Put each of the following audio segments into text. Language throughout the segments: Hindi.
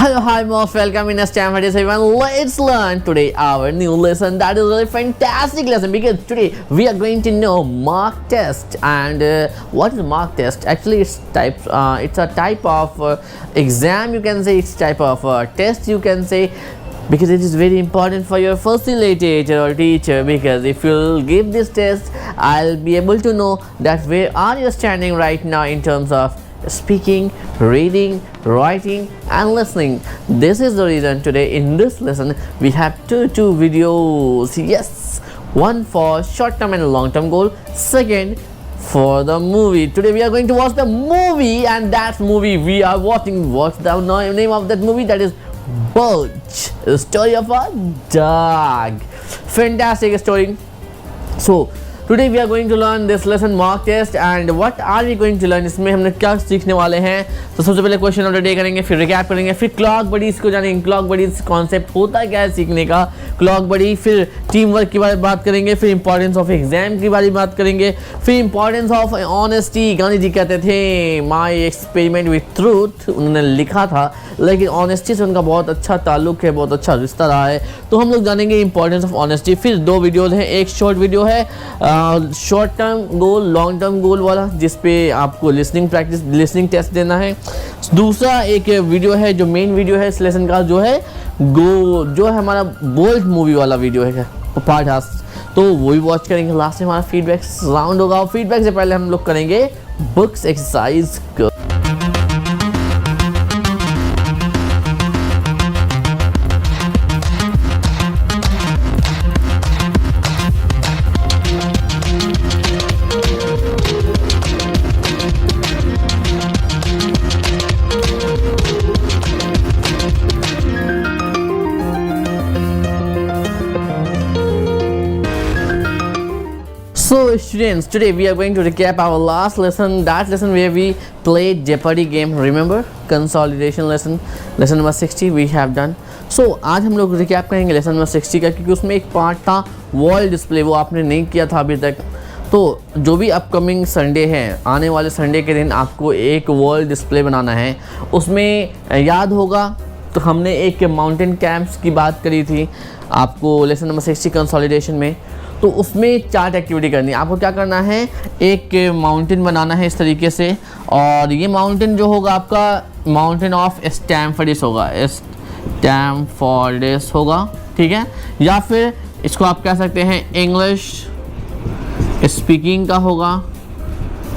Hello, hi, most welcome in Stanford everyone. Let's learn today our new lesson. That is a really fantastic lesson because today we are going to know mock test. And what is mock test? Actually, it's a type of exam. You can say it's type of test. You can say because it is very important for your facilitator or teacher. Because if you'll give this test, I'll be able to know that where are you standing right now in terms of speaking, reading, writing and listening. This is the reason today in this lesson we have two videos. Yes, one for short term and long term goal, second for the movie. Today we are going to watch the movie, and that movie we are watching, what's the name of that movie? That is Bulge, the story of a dog. Fantastic story. So today we are going to learn this lesson mock test. And what are we going to learn? इसमें हमने क्या सीखने वाले हैं? तो सबसे पहले क्वेश्चन ऑफ द डे करेंगे, फिर रिकैप करेंगे, फिर क्लॉक बडीज को जानेंगे, क्लॉक बडीज कॉन्सेप्ट होता क्या है सीखने का, क्लॉक बडी, फिर टीम वर्क के बारे में बात करेंगे, फिर इंपॉर्टेंस ऑफ एग्जाम के बारे में बात करेंगे, फिर importance of honesty. Gandhi ji कहते थे माई एक्सपेरिमेंट विथ ट्रूथ, उन्होंने लिखा था, लेकिन ऑनेस्टी से उनका बहुत अच्छा ताल्लुक है, बहुत अच्छा रिश्ता रहा है। तो हम लोग जानेंगे इंपॉर्टेंस ऑफ ऑनेस्टी। फिर दो वीडियोज़ हैं, एक शॉर्ट वीडियो है short term goal, long term goal वाला, जिस पे आपको लिसनिंग टेस्ट देना है। दूसरा एक वीडियो है जो मेन वीडियो है इस लेसन का, जो है हमारा बोल्ड मूवी वाला वीडियो है पार्ट हाफ, तो वो भी वॉच करेंगे। लास्ट में हमारा फीडबैक राउंड होगा, और फीडबैक से पहले हम लोग करेंगे books exercise. So students, today we are going to recap our last lesson, that lesson where we played Jeopardy game. Remember, consolidation lesson number 60 we have done. So आज हम लोग recap करेंगे lesson number 60 का, क्योंकि उसमें एक पार्ट था वॉल डिस्प्ले, वो आपने नहीं किया था अभी तक। तो जो भी अपकमिंग संडे है, आने वाले संडे के दिन आपको एक वॉल डिस्प्ले बनाना है। उसमें याद होगा तो हमने एक माउंटेन कैंप्स की बात करी थी आपको लेसन नंबर 60 कंसोलिडेशन में। तो उसमें 4 एक्टिविटी करनी है। आपको क्या करना है, एक माउंटेन बनाना है इस तरीके से, और ये माउंटेन जो होगा आपका माउंटेन ऑफ स्टैमफोर्डिस होगा, स्टैमफोर्डिस होगा, ठीक है। या फिर इसको आप कह सकते हैं इंग्लिश स्पीकिंग का होगा,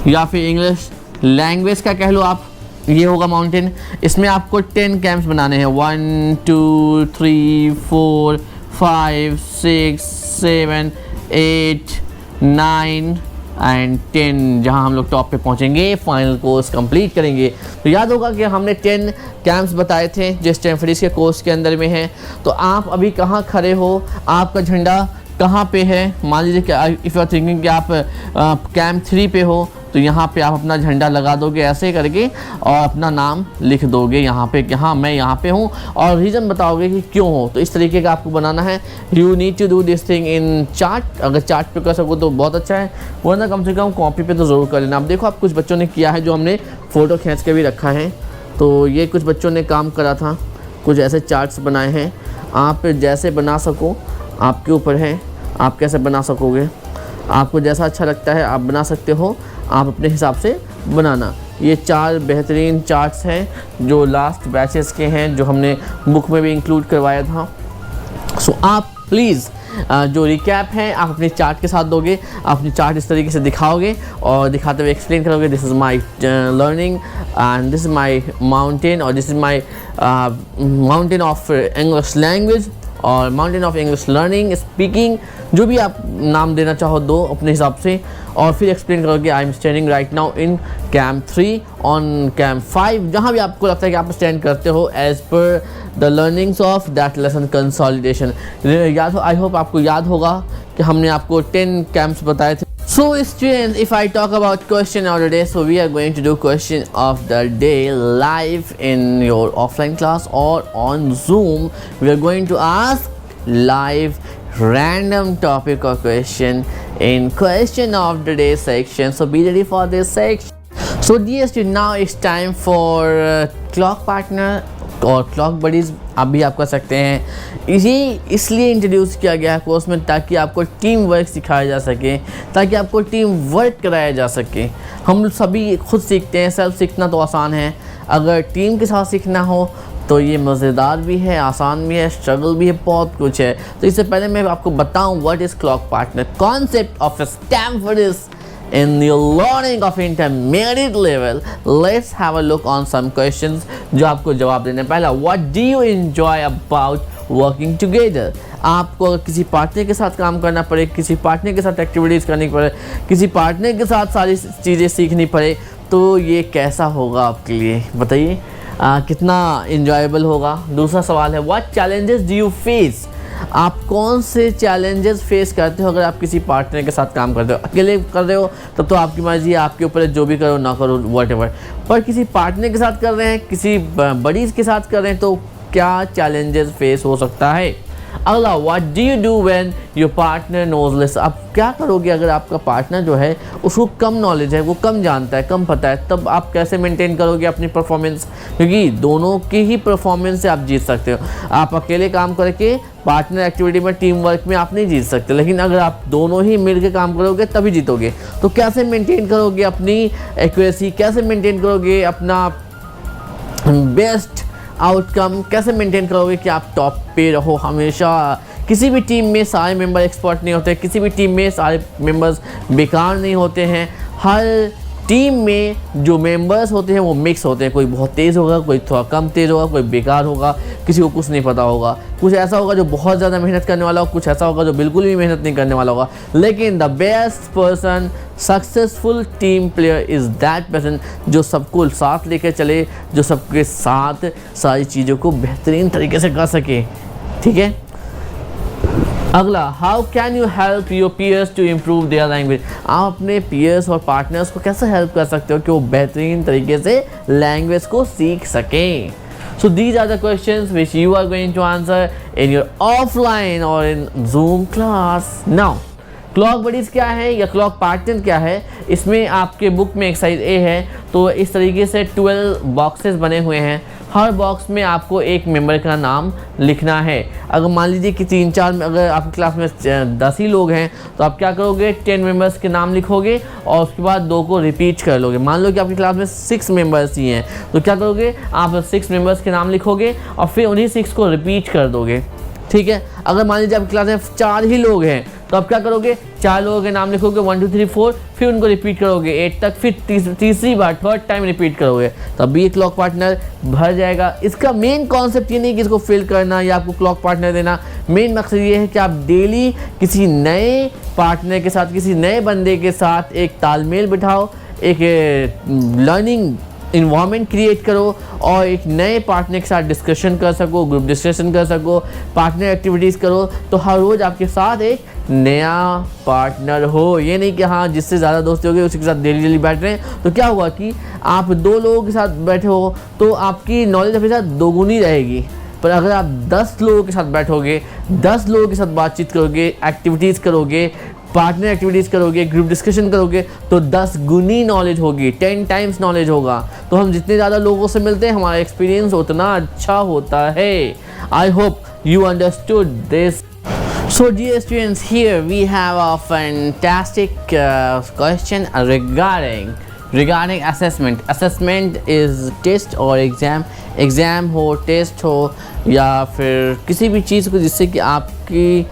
या फिर इंग्लिश लैंग्वेज का कह लो आप, ये होगा माउंटेन। इसमें आपको 10 कैंप्स बनाने हैं, 1 2 3 4 5 6 7 8 9 एंड 10, जहां हम लोग टॉप पे पहुंचेंगे, फाइनल कोर्स कंप्लीट करेंगे। तो याद होगा कि हमने 10 कैंप्स बताए थे जो स्टैमफोर्डिस के कोर्स के अंदर में हैं। तो आप अभी कहाँ खड़े हो, आपका झंडा कहाँ पे है? मान लीजिए कि इफ़ यू आर थिंकिंग कि आप कैंप 3 पे हो, तो यहाँ पे आप अपना झंडा लगा दोगे ऐसे करके, और अपना नाम लिख दोगे यहाँ पे कि हाँ मैं यहाँ पे हूँ, और रीज़न बताओगे कि क्यों हो। तो इस तरीके का आपको बनाना है। You need to do this thing in chart. अगर चार्ट पे कर सको तो बहुत अच्छा है, वरना कम से कम कॉपी पे तो ज़रूर कर लेना। अब देखो, आप कुछ बच्चों ने किया है जो हमने फ़ोटो खींच के भी रखा है। तो ये कुछ बच्चों ने काम करा था, कुछ ऐसे चार्ट्स बनाए हैं। आप जैसे बना सको, आपके ऊपर है, आप कैसे बना सकोगे। आपको जैसा अच्छा लगता है आप बना सकते हो, आप अपने हिसाब से बनाना। ये 4 बेहतरीन चार्ट्स हैं जो लास्ट बैचेस के हैं, जो हमने बुक में भी इंक्लूड करवाया था। सो आप प्लीज़ जो रिकैप है आप अपने चार्ट के साथ दोगे, आप अपनी चार्ट इस तरीके से दिखाओगे और दिखाते हुए एक्सप्लेन करोगे, this is my learning and this is my mountain, और this is my mountain of English language, और mountain of English learning, speaking, जो भी आप नाम देना चाहो दो अपने हिसाब से। और फिर एक्सप्लेन करोगे I am standing right now in camp 3 on camp 5, जहाँ भी आपको लगता है कि आप स्टैंड करते हो as per the learnings of that lesson consolidation. याद हो, आई होप आपको याद होगा कि हमने आपको 10 कैंप्स बताए थे। So students, if I talk about question of the day, so we are going to do question of the day live in your offline class or on Zoom. We are going to ask live random topic or question in question of the day section. So be ready for this section. So dear students, now it's time for clock partner और क्लॉक बडीज़ आप भी आप कर सकते हैं। इसलिए इंट्रोड्यूस किया गया है कोर्स में ताकि आपको टीम वर्क सिखाया जा सके, ताकि आपको टीम वर्क कराया जा सके। हम सभी खुद सीखते हैं, सेल्फ सीखना तो आसान है, अगर टीम के साथ सीखना हो तो ये मज़ेदार भी है, आसान भी है, स्ट्रगल भी है, बहुत कुछ है। तो इससे पहले मैं आपको बताऊं what is clock partner, concept of a Stamford in your learning of intermediate level. Let's have a look on some questions जो आपको जवाब देने। पहला, what do you enjoy about working together? आपको अगर किसी पार्टनर के साथ काम करना पड़े, किसी पार्टनर के साथ एक्टिविटीज़ करनी पड़े, किसी पार्टनर के साथ सारी चीज़ें सीखनी पड़े, तो ये कैसा होगा आपके लिए, बताइए कितना इंजॉयबल होगा। दूसरा सवाल है, what challenges do you face? आप कौन से चैलेंजेस फेस करते हो अगर आप किसी पार्टनर के साथ काम करते हो? अकेले कर रहे हो तब तो आपकी मर्जी है, आपके ऊपर जो भी करो ना करो व्हाटएवर, पर किसी पार्टनर के साथ कर रहे हैं, किसी बडीज़ के साथ कर रहे हैं, तो क्या चैलेंजेस फेस हो सकता है। अगला, what do you do when your partner knows less? आप क्या करोगे अगर आपका पार्टनर जो है उसको कम नॉलेज है, वो कम जानता है, कम पता है, तब आप कैसे मेंटेन करोगे अपनी परफॉर्मेंस? क्योंकि दोनों की ही परफॉर्मेंस से आप जीत सकते हो। आप अकेले काम करके पार्टनर एक्टिविटी में, टीम वर्क में आप नहीं जीत सकते, लेकिन अगर आप दोनों ही मिलकर काम करोगे तभी जीतोगे। तो कैसे मेंटेन करोगे अपनी एक्यूरेसी, कैसे मेंटेन करोगे अपना बेस्ट आउटकम, कैसे मेंटेन करोगे कि आप टॉप पे रहो हमेशा? किसी भी टीम में सारे मेंबर एक्सपर्ट नहीं होते, किसी भी टीम में सारे मेंबर्स बेकार नहीं होते हैं। हर टीम में जो मेंबर्स होते हैं वो मिक्स होते हैं, कोई बहुत तेज़ होगा, कोई थोड़ा कम तेज़ होगा, कोई बेकार होगा, किसी को कुछ नहीं पता होगा, कुछ ऐसा होगा जो बहुत ज़्यादा मेहनत करने वाला होगा, कुछ ऐसा होगा जो बिल्कुल भी मेहनत नहीं करने वाला होगा। लेकिन the best person, successful team player is that person जो सबको साथ लेकर चले, जो सबके साथ सारी चीज़ों को बेहतरीन तरीके से कर सके। ठीक है। अगला, how can you help your peers to improve their language? आप अपने पीयर्स और पार्टनर्स को कैसे हेल्प कर सकते हो कि वो बेहतरीन तरीके से लैंग्वेज को सीख सकें? So these are the questions which you are going to answer in your offline or in Zoom class. Now, clock buddies क्या है या क्लॉक पार्टनर क्या है? इसमें आपके बुक में एक्सरसाइज ए है, तो इस तरीके से 12 बॉक्सेस बने हुए हैं। हर बॉक्स में आपको एक मेंबर का नाम लिखना है। अगर मान लीजिए कि 3-4 अगर आपकी क्लास में 10 ही लोग हैं तो आप क्या करोगे, 10 मेंबर्स के नाम लिखोगे और उसके बाद 2 को रिपीट कर लोगे। मान लो कि आपकी क्लास में 6 मेंबर्स ही हैं तो क्या करोगे, आप 6 मेंबर्स के नाम लिखोगे और फिर उन्हीं 6 को रिपीट कर दोगे। ठीक है। अगर मान लीजिए आपकी क्लास में 4 ही लोग हैं तो आप क्या करोगे, 4 लोगों के नाम लिखोगे 1 2 3 4, फिर उनको रिपीट करोगे 8 तक, फिर तीसरी बार थर्ड टाइम रिपीट करोगे, तब ये क्लॉक पार्टनर भर जाएगा। इसका मेन कॉन्सेप्ट ये नहीं कि इसको फिल करना या आपको क्लॉक पार्टनर देना, मेन मकसद ये है कि आप डेली किसी नए पार्टनर के साथ, किसी नए बंदे के साथ एक तालमेल बिठाओ, एक लर्निंग इन्वायरमेंट क्रिएट करो और एक नए पार्टनर के साथ डिस्कशन कर सको, ग्रुप डिस्कशन कर सको, पार्टनर एक्टिविटीज़ करो, तो हर रोज़ आपके साथ एक नया पार्टनर हो। ये नहीं कि हाँ जिससे ज़्यादा दोस्ती होगी उसी के साथ डेली बैठ रहे हैं, तो क्या हुआ कि आप 2 लोगों के साथ बैठे हो तो आपकी नॉलेज अपने साथ दोगुनी रहेगी। पर अगर आप 10 लोगों के साथ बैठोगे, 10 लोगों के साथ बातचीत करोगे, एक्टिविटीज़ करोगे, पार्टनर एक्टिविटीज़ करोगे, ग्रुप डिस्कशन करोगे, तो 10 गुनी नॉलेज होगी, 10 टाइम्स नॉलेज होगा। तो हम जितने ज़्यादा लोगों से मिलते हैं हमारा एक्सपीरियंस उतना अच्छा होता है। आई hope you understood this. So dear students, here we have a fantastic question regarding assessment. Assessment is test और exam हो, test हो या फिर किसी भी चीज़ को जिससे कि आपकी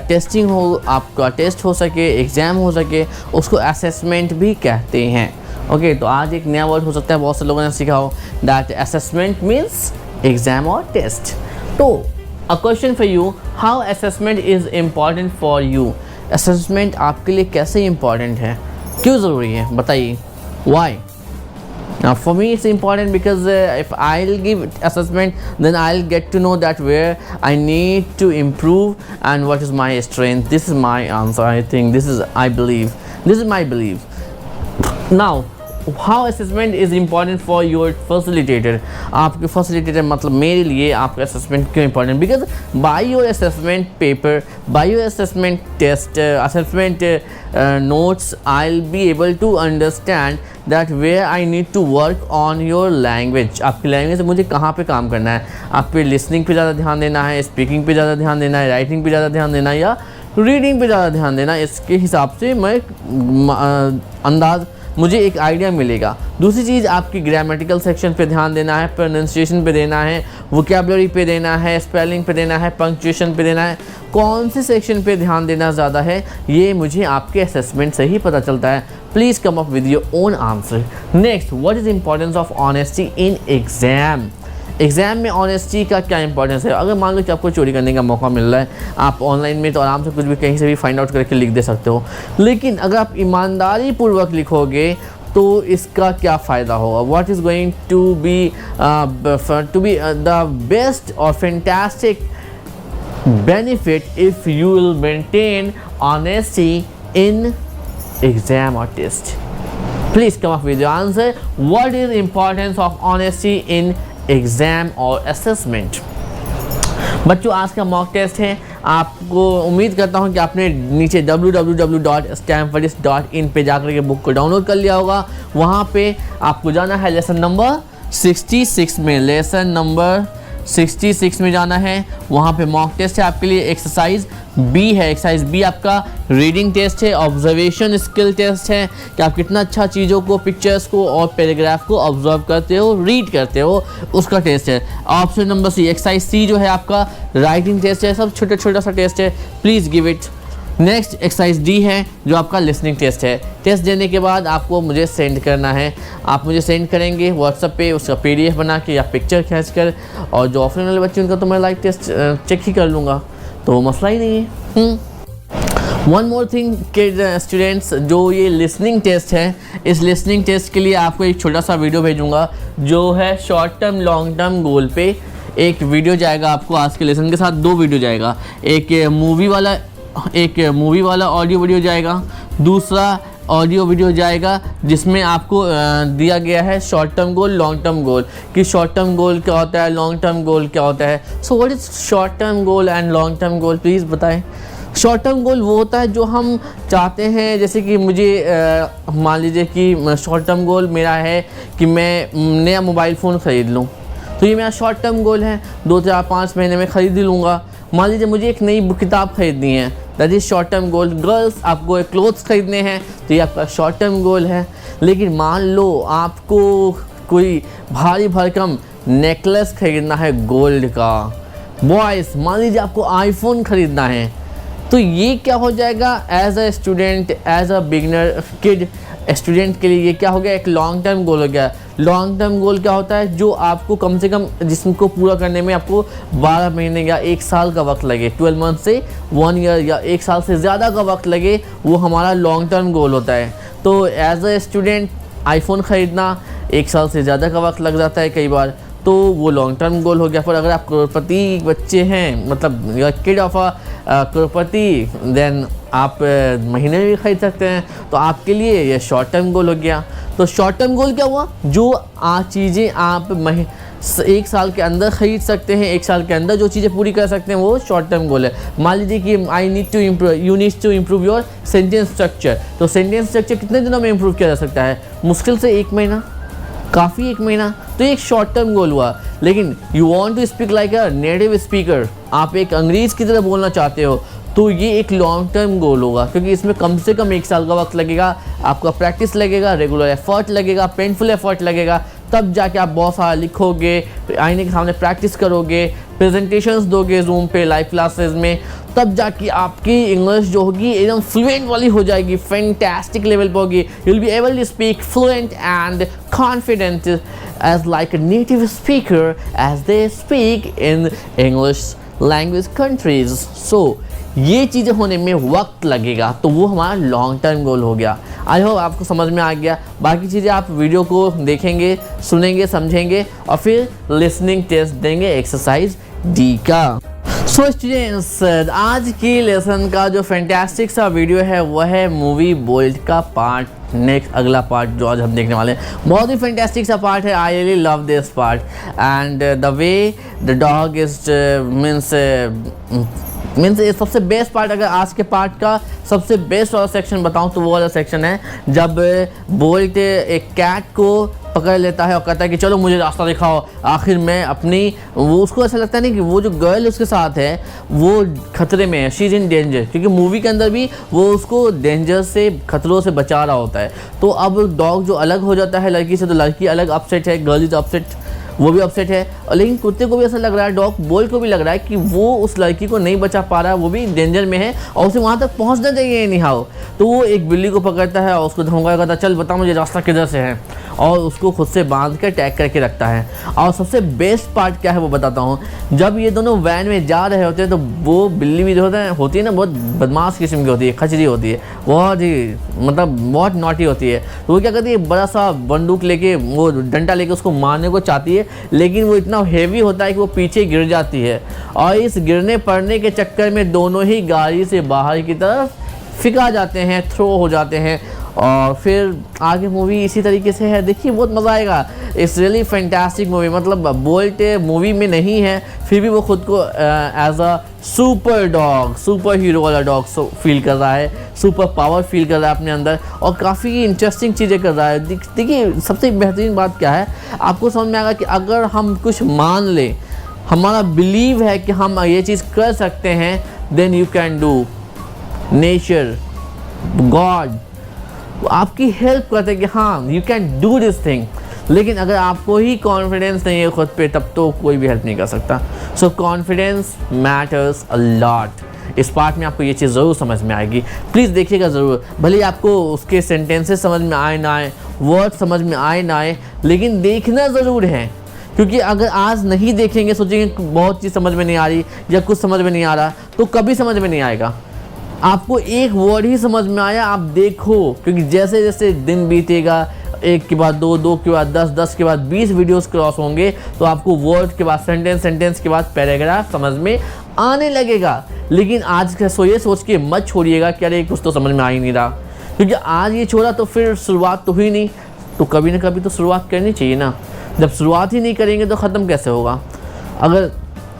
टेस्टिंग हो, आपका टेस्ट हो सके, एग्ज़ाम हो सके, उसको असेसमेंट भी कहते हैं। ओके, तो आज एक नया वर्ड हो सकता है बहुत से लोगों ने सीखा हो, दैट असेसमेंट मीन्स एग्ज़ाम और टेस्ट। तो a question for you, how assessment is important for you? assessment आपके लिए कैसे important है, क्यों ज़रूरी है, बताइए। why? Now for me it's important because if I'll give assessment then I'll get to know that where I need to improve and what is my strength. This is my answer. I think this is my belief. Now how assessment is important for your facilitator. आपके फैसिलिटेटर मतलब मेरे लिए आपका असेसमेंट क्यों important? Because by your assessment paper, by your assessment test, assessment notes, I will be able to understand that where I need to work on your language. आपकी लैंग्वेज से मुझे कहाँ पे काम करना है, आप पे लिसनिंग पे ज़्यादा ध्यान देना है, स्पीकिंग पे ज़्यादा ध्यान देना है, राइटिंग पे ज़्यादा ध्यान देना है, या रीडिंग पे ज़्यादा ध्यान देना। इसके हिसाब से मैं अंदाज़ मुझे एक आइडिया मिलेगा। दूसरी चीज़, आपकी ग्रामेटिकल सेक्शन पे ध्यान देना है, प्रोनाउंसिएशन पे देना है, वोकैबुलरी पे देना है, स्पेलिंग पे देना है, पंक्चुएशन पे देना है। कौन से सेक्शन पे ध्यान देना ज़्यादा है ये मुझे आपके असेसमेंट से ही पता चलता है। Please come up with your own answer. Next, what is importance of honesty in exam. Exam में ऑनेस्टी का क्या इंपॉर्टेंस है? अगर मान लो कि आपको चोरी करने का मौका मिल रहा है, आप ऑनलाइन में तो आराम से कुछ भी कहीं से भी फाइंड आउट करके लिख दे सकते हो, लेकिन अगर आप ईमानदारी पूर्वक लिखोगे तो इसका क्या फ़ायदा होगा? What is going to be the best और fantastic benefit if you will maintain honesty in exam और test? Please come up with your answer. What is importance of honesty in exam और असेसमेंट? बच्चों, आज का मॉक टेस्ट है। आपको उम्मीद करता हूं कि आपने नीचे www.stanfordist.in पे जाकर के बुक को डाउनलोड कर लिया होगा। वहां पे आपको जाना है लेसन नंबर 66 में, लेसन नंबर 66 में जाना है। वहाँ पे मॉक टेस्ट है आपके लिए। एक्सरसाइज बी है, एक्सरसाइज बी आपका रीडिंग टेस्ट है, ऑब्जर्वेशन स्किल टेस्ट है कि आप कितना अच्छा चीज़ों को, पिक्चर्स को और पैराग्राफ को ऑब्जर्व करते हो, रीड करते हो, उसका टेस्ट है। ऑप्शन नंबर सी, एक्सरसाइज सी जो है आपका राइटिंग टेस्ट है। सब छोटा सा टेस्ट है, please give it. Next exercise D है जो आपका लिसनिंग टेस्ट है। टेस्ट देने के बाद आपको मुझे सेंड करना है। आप मुझे सेंड करेंगे व्हाट्सएप पे उसका PDF बना के या पिक्चर खींच कर, और जो ऑफलाइन वाले बच्चे उनका तो मैं लाइव टेस्ट चेक ही कर लूँगा, तो मसला ही नहीं है। वन मोर थिंग के स्टूडेंट्स, जो ये लिसनिंग टेस्ट है, इस लिसनिंग टेस्ट के लिए आपको एक छोटा सा वीडियो भेजूँगा जो है short term long term goal पे। एक वीडियो जाएगा आपको आज के लेसन के साथ, 2 वीडियो जाएगा। एक मूवी वाला ऑडियो वीडियो जाएगा, दूसरा ऑडियो वीडियो जाएगा जिसमें आपको दिया गया है short term goal, long term goal, कि शॉर्ट टर्म गोल क्या होता है, लॉन्ग टर्म गोल क्या होता है। So what is short term goal and long term goal, please बताएं। शॉर्ट टर्म गोल वो होता है जो हम चाहते हैं, जैसे कि मुझे मान लीजिए कि शॉर्ट टर्म गोल मेरा है कि मैं नया मोबाइल फ़ोन ख़रीद लूँ, तो ये मेरा शॉर्ट टर्म गोल है, 2 से 5 महीने में ख़रीद लूँगा। मान लीजिए मुझे एक नई किताब खरीदनी है, that is short term goal. Girls, आपको एक क्लोथ्स खरीदने हैं तो ये आपका शॉर्ट टर्म गोल है। लेकिन मान लो आपको कोई भारी भरकम नेकलेस खरीदना है गोल्ड का। बॉयज़, मान लीजिए आपको आईफोन खरीदना है, तो ये क्या हो जाएगा? As a student, as a beginner kid student के लिए ये क्या हो गया? एक लॉन्ग टर्म गोल हो गया। लॉन्ग टर्म गोल क्या होता है? जो आपको कम से कम, जिसको पूरा करने में आपको 12 महीने या 1 साल का वक्त लगे, 12 मंथ से 1 ईयर या 1 साल से ज़्यादा का वक्त लगे, वो हमारा लॉन्ग टर्म गोल होता है। तो एज अ स्टूडेंट आईफोन ख़रीदना 1 साल से ज़्यादा का वक्त लग जाता है कई बार, तो वो लॉन्ग टर्म गोल हो गया। पर अगर आप करोड़पति बच्चे हैं, मतलब किड ऑफ अ करोड़पति, देन आप महीने में भी खरीद सकते हैं, तो आपके लिए ये शॉर्ट टर्म गोल हो गया। तो शॉर्ट टर्म गोल क्या हुआ? जो चीज़ें आप 1 साल के अंदर ख़रीद सकते हैं, 1 साल के अंदर जो चीज़ें पूरी कर सकते हैं, वो शॉर्ट टर्म गोल है। मान लीजिए कि you need to improve your sentence structure, तो सेंटेंस स्ट्रक्चर कितने दिनों में इम्प्रूव किया जा सकता है? मुश्किल से 1 महीना, काफ़ी 1 महीना, तो एक शॉर्ट टर्म गोल हुआ। लेकिन you want to speak like a native speaker, आप एक अंग्रेज़ की तरह बोलना चाहते हो, तो ये एक लॉन्ग टर्म गोल होगा, क्योंकि इसमें कम से कम 1 साल का वक्त लगेगा, आपका प्रैक्टिस लगेगा, रेगुलर एफर्ट लगेगा, पेनफुल एफर्ट लगेगा, तब जाके आप बहुत सारा लिखोगे, आईने के सामने प्रैक्टिस करोगे, प्रेजेंटेशंस दोगे जूम पे, लाइव क्लासेस में, तब जाके आपकी इंग्लिश जो होगी एकदम फ्लुएंट वाली हो जाएगी, फैंटास्टिक लेवल पर होगी। You will be able to speak fluent and confident as like a native speaker as they speak in English language countries. So ये चीज़ें होने में वक्त लगेगा, तो वो हमारा लॉन्ग टर्म गोल हो गया। आई होप आपको समझ में आ गया। बाकी चीज़ें आप वीडियो को देखेंगे, सुनेंगे, समझेंगे और फिर लिसनिंग टेस्ट देंगे एक्सरसाइज डी का। सो स्टूडेंट्स, आज की लेसन का जो फैंटास्टिक सा वीडियो है वो है मूवी बोल्ट का पार्ट नेक्स्ट अगला पार्ट जो आज हम देखने वाले हैं, बहुत ही फैंटास्टिक सा पार्ट है। I really love this part and the way the dog is means ये सबसे बेस्ट पार्ट, अगर आज के पार्ट का सबसे बेस्ट वाला सेक्शन बताऊं तो वो वाला सेक्शन है जब बोल्ट एक कैट को पकड़ लेता है और कहता है कि चलो मुझे रास्ता दिखाओ। आखिर में अपनी वो उसको ऐसा लगता नहीं कि वो जो गर्ल उसके साथ है वो खतरे में है, शी इज़ इन डेंजर, क्योंकि मूवी के अंदर भी वो उसको डेंजर से, खतरों से बचा रहा होता है। तो अब डॉग जो अलग हो जाता है लड़की से, तो लड़की अलग अपसेट है, गर्ल इज़ अपसेट, वो भी अपसेट है। लेकिन कुत्ते को भी ऐसा लग रहा है, डॉग बोल्ट को भी लग रहा है कि वो उस लड़की को नहीं बचा पा रहा है, वो भी डेंजर में है और उसे वहाँ तक पहुँचना चाहिए एनी हाउ। तो वो एक बिल्ली को पकड़ता है और उसको धमका करता है, चल बता मुझे रास्ता किधर से है, और उसको खुद से बांध कर टैग करके रखता है। और सबसे बेस्ट पार्ट क्या है वो बताता हूँ, जब ये दोनों वैन में जा रहे होते हैं तो वो बिल्ली भी जो होती है ना, बहुत बदमाश किस्म की होती है, खचरी होती है, बहुत ही मतलब बहुत नॉटी होती है। तो वो क्या करती है, बड़ा सा बंदूक लेके, वो डंडा लेके उसको मारने को चाहती है, लेकिन वो इतना हेवी होता है कि वो पीछे गिर जाती है, और इस गिरने पड़ने के चक्कर में दोनों ही गाड़ी से बाहर की तरफ फेंका जाते हैं, थ्रो हो जाते हैं। और फिर आगे मूवी इसी तरीके से है, देखिए बहुत मज़ा आएगा। इट्स रियली फैंटास्टिक मूवी, मतलब बोल्ट मूवी में नहीं है फिर भी वो खुद को as a super dog, super hero वाला डॉग फील कर रहा है, सुपर पावर फील कर रहा है अपने अंदर, और काफ़ी इंटरेस्टिंग चीज़ें कर रहा है। देखिए सबसे बेहतरीन बात क्या है, आपको समझ में आएगा कि अगर हम कुछ मान लें, हमारा बिलीव है कि हम ये चीज़ कर सकते हैं, then you can do. Nature, god आपकी हेल्प करते हैं कि हाँ you can do this thing. लेकिन अगर आपको ही कॉन्फिडेंस नहीं है खुद पे, तब तो कोई भी हेल्प नहीं कर सकता। सो कॉन्फिडेंस मैटर्स अ लॉट। इस पार्ट में आपको ये चीज़ ज़रूर समझ में आएगी, प्लीज़ देखिएगा ज़रूर। भले आपको उसके सेंटेंसेस समझ में आए ना आए, वर्ड समझ में आए ना आए, लेकिन देखना ज़रूर है, क्योंकि अगर आज नहीं देखेंगे, सोचेंगे बहुत चीज़ समझ में नहीं आ रही या कुछ समझ में नहीं आ रहा, तो कभी समझ में नहीं आएगा। आपको एक वर्ड ही समझ में आया, आप देखो, क्योंकि जैसे जैसे दिन बीतेगा, एक के बाद दो, दो के बाद 10, 10 के बाद 20 वीडियोस क्रॉस होंगे, तो आपको वर्ड के बाद सेंटेंस, सेंटेंस के बाद पैराग्राफ समझ में आने लगेगा। लेकिन आज का ये सोच के मत छोड़िएगा कि अरे कुछ तो समझ में आ ही नहीं रहा, क्योंकि आज ये छोड़ा तो फिर शुरुआत तो हुई नहीं, तो कभी ना कभी तो शुरुआत करनी चाहिए ना। जब शुरुआत ही नहीं करेंगे तो ख़त्म कैसे होगा। अगर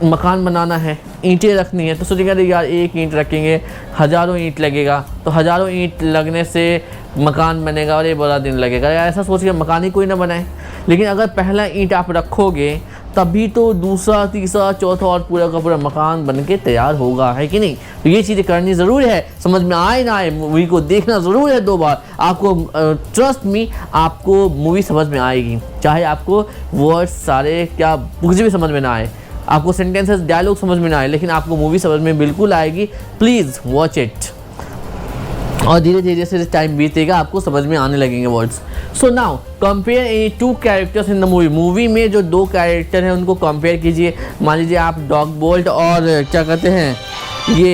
मकान बनाना है, ईंटें रखनी है, तो सोचेंगे अरे यार एक ईंट रखेंगे, हज़ारों ईंट लगेगा, तो हज़ारों ईंट लगने से मकान बनेगा और ये बड़ा दिन लगेगा, या ऐसा सोच के मकान ही कोई ना बनाए। लेकिन अगर पहला ईंट आप रखोगे तभी तो दूसरा, तीसरा, चौथा और पूरा का पूरा मकान बन के तैयार होगा, है कि नहीं। तो ये चीज़ें करनी ज़रूर है, समझ में आए ना आए मूवी को देखना ज़रूर है 2 बार। आपको ट्रस्ट मी, आपको मूवी समझ में आएगी, चाहे आपको वर्ड्स सारे क्या कुछ भी समझ में ना आए, आपको सेंटेंसेस, डायलॉग समझ में ना आए, लेकिन आपको मूवी समझ में बिल्कुल आएगी। प्लीज़ वॉच इट, और धीरे धीरे जैसे टाइम बीतेगा आपको समझ में आने लगेंगे words. So now compare any 2 characters in the movie. Movie में जो 2 कैरेक्टर हैं उनको कंपेयर कीजिए। मान लीजिए आप डॉग बोल्ट और क्या कहते हैं, ये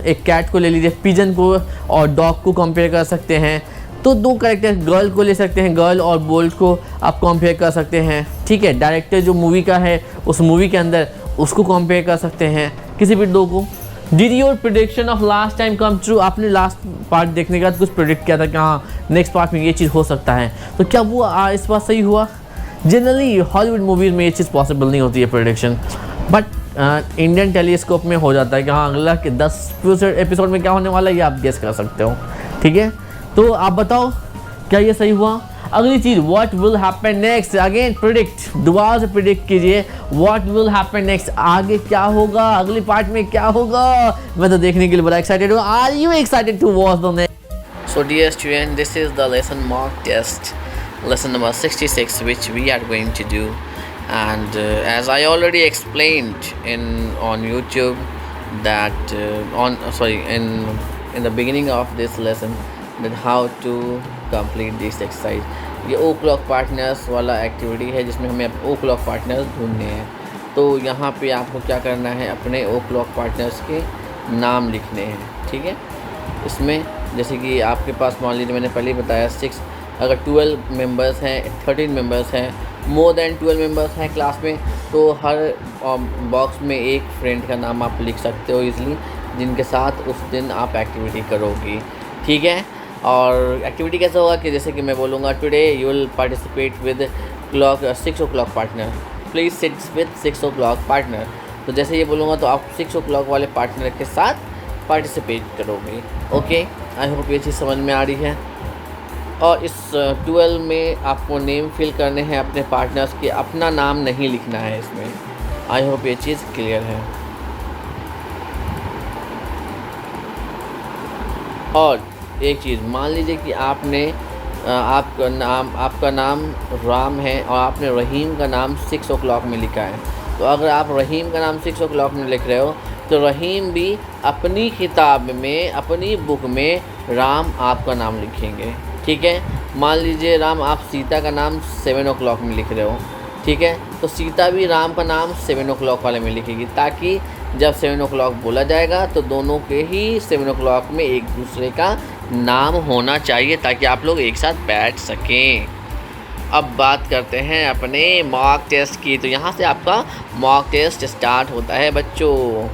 एक कैट को ले लीजिए, पिजन को और डॉग को कंपेयर कर सकते हैं। तो 2 कैरेक्टर, गर्ल को ले सकते हैं, गर्ल और बोल्ट को आप कंपेयर कर सकते हैं, ठीक है। डायरेक्टर जो मूवी का है उस मूवी के अंदर उसको कंपेयर कर सकते हैं, किसी भी 2 को। Did your prediction of last time come true. आपने लास्ट पार्ट देखने के बाद कुछ प्रिडिक्ट किया था कि हाँ नेक्स्ट पार्ट में ये चीज़ हो सकता है, तो क्या वो इस बार सही हुआ। जनरली हॉलीवुड मूवीज़ में ये चीज़ पॉसिबल नहीं होती है प्रिडिक्शन, बट इंडियन टेलीस्कोप में हो जाता है कि हाँ अगला के 10 फ्यूचर एपिसोड में क्या होने वाला है ये आप गेस कर सकते हो, ठीक है। तो आप बताओ क्या ये सही हुआ। अगली चीज़, what will happen next. Again predict, दोबारा से प्रिडिक्ट कीजिए व्हाट विल हैपन नेक्स्ट, आगे क्या होगा, अगली पार्ट में क्या होगा। मैं तो देखने के लिए बड़ा एक्साइटेड हूँ। Are you excited to watch the next. So dear student, this is the lesson mock test, lesson number 66, which we are going to do. And as I already explained on YouTube that in the beginning of this lesson, that how to complete this exercise। ये O-Clock पार्टनर्स वाला एक्टिविटी है जिसमें हमें O-Clock पार्टनर्स ढूंढने हैं। तो यहाँ पे आपको क्या करना है, अपने O-Clock पार्टनर्स के नाम लिखने हैं, ठीक है। इसमें जैसे कि आपके पास मान लीजिए मैंने पहले ही बताया 6, अगर 12 मेंबर्स हैं, 13 मेंबर्स हैं, मोर देन 12 मेंबर्स हैं क्लास में, तो हर बॉक्स में एक फ्रेंड का नाम आप लिख सकते हो इजीली, जिनके साथ उस दिन आप एक्टिविटी करोगी, ठीक है। और एक्टिविटी कैसा होगा कि जैसे कि मैं बोलूँगा today you will participate with clock 6 o'clock partner, please sit with 6 o'clock partner. तो जैसे ये बोलूँगा तो आप 6 o'clock वाले पार्टनर के साथ पार्टिसिपेट करोगे। ओके, आई होप ये चीज़ समझ में आ रही है। और इस 12 में आपको नेम फिल करने हैं अपने पार्टनर्स के, अपना नाम नहीं लिखना है इसमें। आई होप ये चीज़ क्लियर है। और एक चीज़ मान लीजिए कि आपने आपका नाम राम है और आपने रहीम का नाम 6 o'clock में लिखा है। तो अगर आप रहीम का नाम 6 o'clock में लिख रहे हो तो रहीम भी अपनी किताब में, अपनी बुक में राम आपका नाम लिखेंगे। ठीक है, मान लीजिए राम आप सीता का नाम 7 o'clock में लिख रहे हो। ठीक है, तो सीता भी राम का नाम 7 o'clock वाले में लिखेगी, ताकि जब 7 o'clock बोला जाएगा तो दोनों के ही 7 o'clock में एक दूसरे का नाम होना चाहिए, ताकि आप लोग एक साथ बैठ सकें। अब बात करते हैं अपने मॉक टेस्ट की। तो यहाँ से आपका मॉक टेस्ट स्टार्ट होता है बच्चों।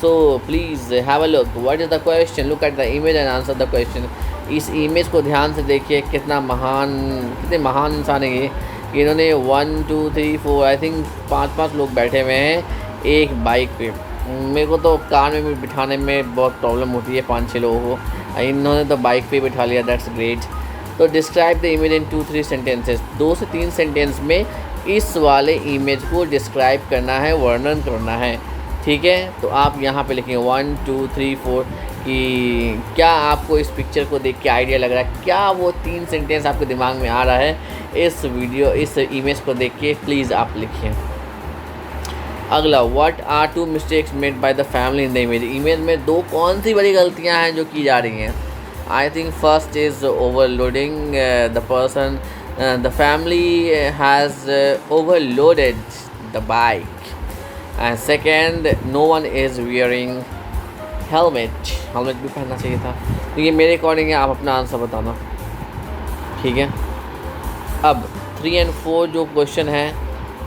So please have a look, what is the question, look at the image and answer the question. इस इमेज को ध्यान से देखिए, कितने महान इंसान है ये। इन्होंने 1 2 3 4 आई थिंक 5 लोग बैठे हुए हैं एक बाइक पे। मेरे को तो कार में भी बिठाने में बहुत प्रॉब्लम होती है 5-6 लोगों को, इन्होंने तो बाइक पे बिठा लिया, दैट्स ग्रेट। तो describe the image in 2-3 sentences, 2 से 3 सेंटेंस में इस वाले इमेज को डिस्क्राइब करना है, वर्णन करना है। ठीक है, तो आप यहाँ पे लिखेंगे 1 2 3 4 कि क्या आपको इस पिक्चर को देख के आइडिया लग रहा है, क्या वो 3 सेंटेंस आपके दिमाग में आ रहा है इस इमेज को देख के, प्लीज़ आप लिखिए। अगला, what are 2 mistakes made by the family in the image. Image में 2 कौन सी बड़ी गलतियाँ हैं जो की जा रही हैं। I think first is overloading the person, the family has overloaded the bike. And second, no one is wearing helmet भी पहनना चाहिए था। तो ये मेरे अकॉर्डिंग है, आप अपना आंसर बताना। ठीक है, अब 3 और 4 जो क्वेश्चन है,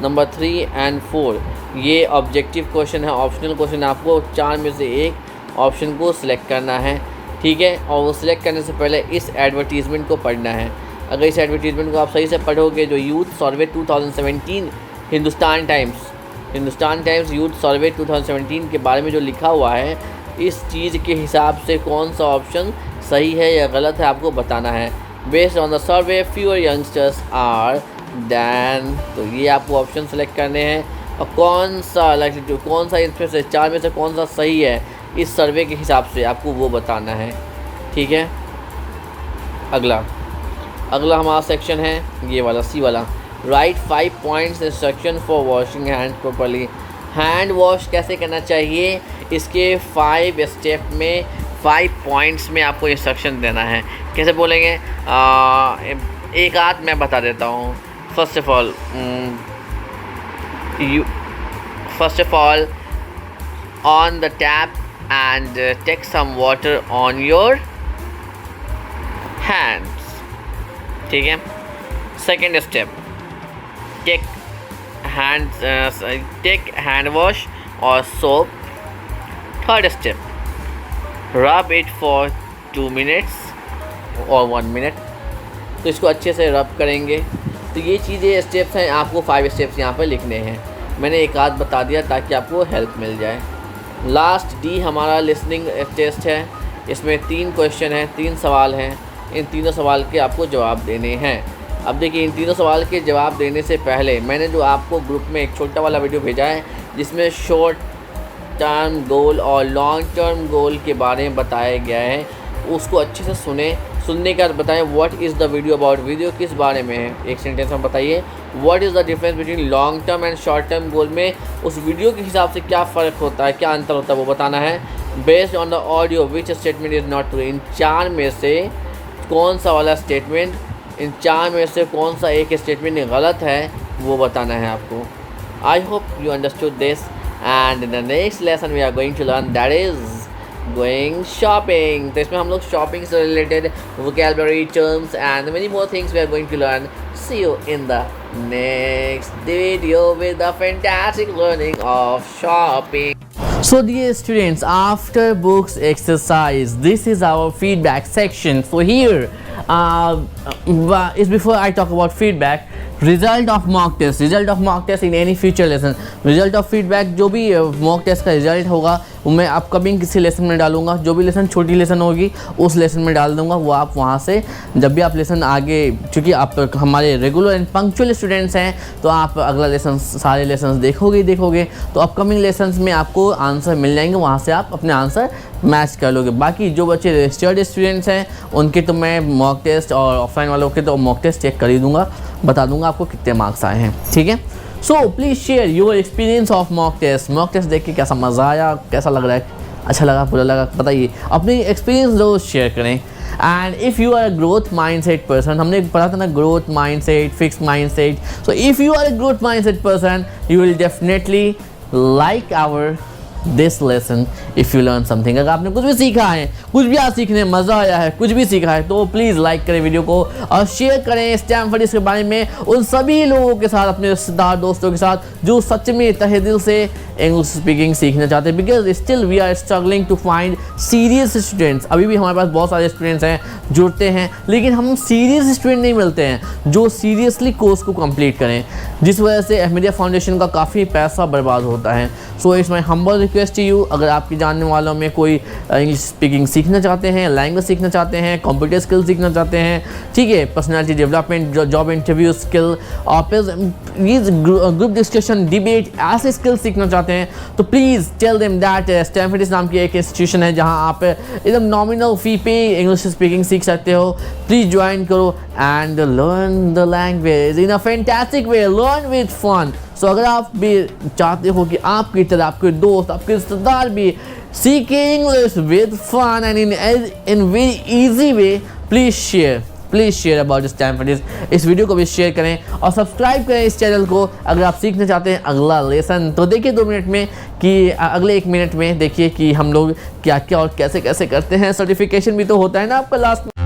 नंबर 3 और 4, ये ऑब्जेक्टिव क्वेश्चन है, ऑप्शनल क्वेश्चन। आपको 4 में से एक ऑप्शन को सिलेक्ट करना है। ठीक है, और वो सिलेक्ट करने से पहले इस एडवर्टीज़मेंट को पढ़ना है। अगर इस एडवर्टीज़मेंट को आप सही से पढ़ोगे, जो यूथ सर्वे 2017 हिंदुस्तान टाइम्स यूथ सर्वे 2017 के बारे में जो लिखा हुआ है, इस चीज़ के हिसाब से कौन सा ऑप्शन सही है या गलत है आपको बताना है। Based on the survey fewer youngsters are than, तो ये आपको ऑप्शन सेलेक्ट करने हैं और कौन सा इसमें से 4 में से कौन सा सही है इस सर्वे के हिसाब से आपको वो बताना है। ठीक है, अगला हमारा सेक्शन है ये वाला, सी वाला। Right 5 points instruction for washing hand properly. Hand wash कैसे करना चाहिए, इसके 5 स्टेप में 5 पॉइंट्स में आपको इंस्ट्रक्शन देना है। कैसे बोलेंगे, एक आध मैं बता देता हूँ। First of all on the tap and take some water on your hands. ठीक है, second step, take hand wash और soap. Third step, rub it for 2 minutes और 1 मिनट। तो इसको अच्छे से रब करेंगे। तो ये चीज़ें स्टेप्स हैं, आपको 5 स्टेप्स यहाँ पे लिखने हैं। मैंने एक आध बता दिया ताकि आपको हेल्प मिल जाए। लास्ट डी हमारा लिसनिंग टेस्ट है। इसमें 3 क्वेश्चन हैं, 3 सवाल हैं। इन तीनों सवाल के आपको जवाब देने हैं। अब देखिए, इन तीनों सवाल के जवाब देने से पहले मैंने जो आपको ग्रुप में एक छोटा वाला वीडियो भेजा है, जिसमें शॉर्ट टर्म गोल और लॉन्ग टर्म गोल के बारे में बताया गया है, उसको अच्छे से सुनने के बाद बताएं what is the video about. Video किस बारे में है, एक सेंटेंस में बताइए। What is the difference between long term and short term goal में उस वीडियो के हिसाब से क्या फ़र्क होता है, क्या अंतर होता है, वो बताना है। Based on the audio which statement is not true. इन 4 में से कौन सा वाला स्टेटमेंट, इन 4 में से कौन सा एक स्टेटमेंट गलत है, वो बताना है आपको। I hope you understood this, and in the next lesson we are going to learn, that is going shopping. तो इसमें हम लोग शॉपिंग से related vocabulary terms and many more things we are going to learn. See you in the next video with the fantastic learning of shopping. So dear students, after books exercise, this is our feedback section. So here is before I talk about feedback, result of mock test in any future lesson. Result of feedback, जो भी mock test का result होगा वो मैं अपकमिंग किसी लेसन में डालूंगा. जो भी लेसन छोटी लेसन होगी उस लेसन में डाल दूंगा. वो आप वहाँ से जब भी आप लेसन आगे, क्योंकि आप हमारे रेगुलर एंड पंक्चुअल स्टूडेंट्स हैं तो आप अगला लेसन सारे लेसन देखोगे तो अपकमिंग लेसन्स में आपको आंसर मिल जाएंगे. वहाँ से आप अपने आंसर मैच कर लोगे. बाकी जो बच्चे रजिस्टर्ड स्टूडेंट्स हैं उनके तो मैं मॉक टेस्ट और ऑफलाइन वालों के तो मॉक टेस्ट चेक कर ही दूंगा, बता दूंगा आपको कितने मार्क्स आए हैं. ठीक है. So please share your experience of mock test देख के कैसा मज़ा आया, कैसा लग रहा है, अच्छा लगा, बुरा लगा, बताइए. अपनी एक्सपीरियंस ज़रूर शेयर करें. And if you are a growth mindset person, हमने पढ़ा था ना growth mindset, fix mindset. So if you are a growth mindset person you will definitely like our this lesson if you learn something. अगर आपने कुछ भी सीखा है, कुछ भी आज सीखने में मज़ा आया है, कुछ भी सीखा है तो प्लीज़ लाइक करें वीडियो को और शेयर करें स्टैनफोर्ड इसके बारे में उन सभी लोगों के साथ, अपने रिश्तेदार दोस्तों के साथ जो सच में तहे दिल से इंग्लिश स्पीकिंग सीखना चाहते हैं. Because still we are struggling to find serious students. अभी भी हमारे पास बहुत सारे स्टूडेंट्स हैं जुड़ते हैं, लेकिन हम सीरियस स्टूडेंट नहीं मिलते हैं जो सीरियसली कोर्स को कंप्लीट करें, जिस वजह से अहमदिया फाउंडेशन का काफ़ी पैसा बर्बाद होता है. So it's my humble request to you, अगर आपके जानने वालों में कोई इंग्लिश स्पीकिंग सीखना चाहते हैं, लैंग्वेज सीखना चाहते हैं, कंप्यूटर स्किल सीखना चाहते हैं, ठीक है, personality development, job interview skill और ग्रुप डिस्कशन, डिबेट, ऐसे स्किल सीखना चाहते हैं तो please tell them that Stanford नाम की एक इंस्टीट्यूशन है जहां आप एकदम नॉमिनल फ़ी पे इंग्लिश स्पीकिंग सीख सकते हो. प्लीज़ ज्वाइन करो and learn the language in a fantastic way, learn with fun. So अगर आप भी चाहते हो कि आपकी तरह आपके दोस्त, आपके रिश्तेदार भी सीखे English with fun and in very easy way, please share about Stanford. इस वीडियो को भी शेयर करें और सब्सक्राइब करें इस चैनल को अगर आप सीखना चाहते हैं अगला लेसन. तो देखिए 2 मिनट में कि अगले 1 मिनट में देखिए कि हम लोग क्या क्या और कैसे कैसे करते हैं. सर्टिफिकेशन भी तो होता है ना आपका लास्ट में.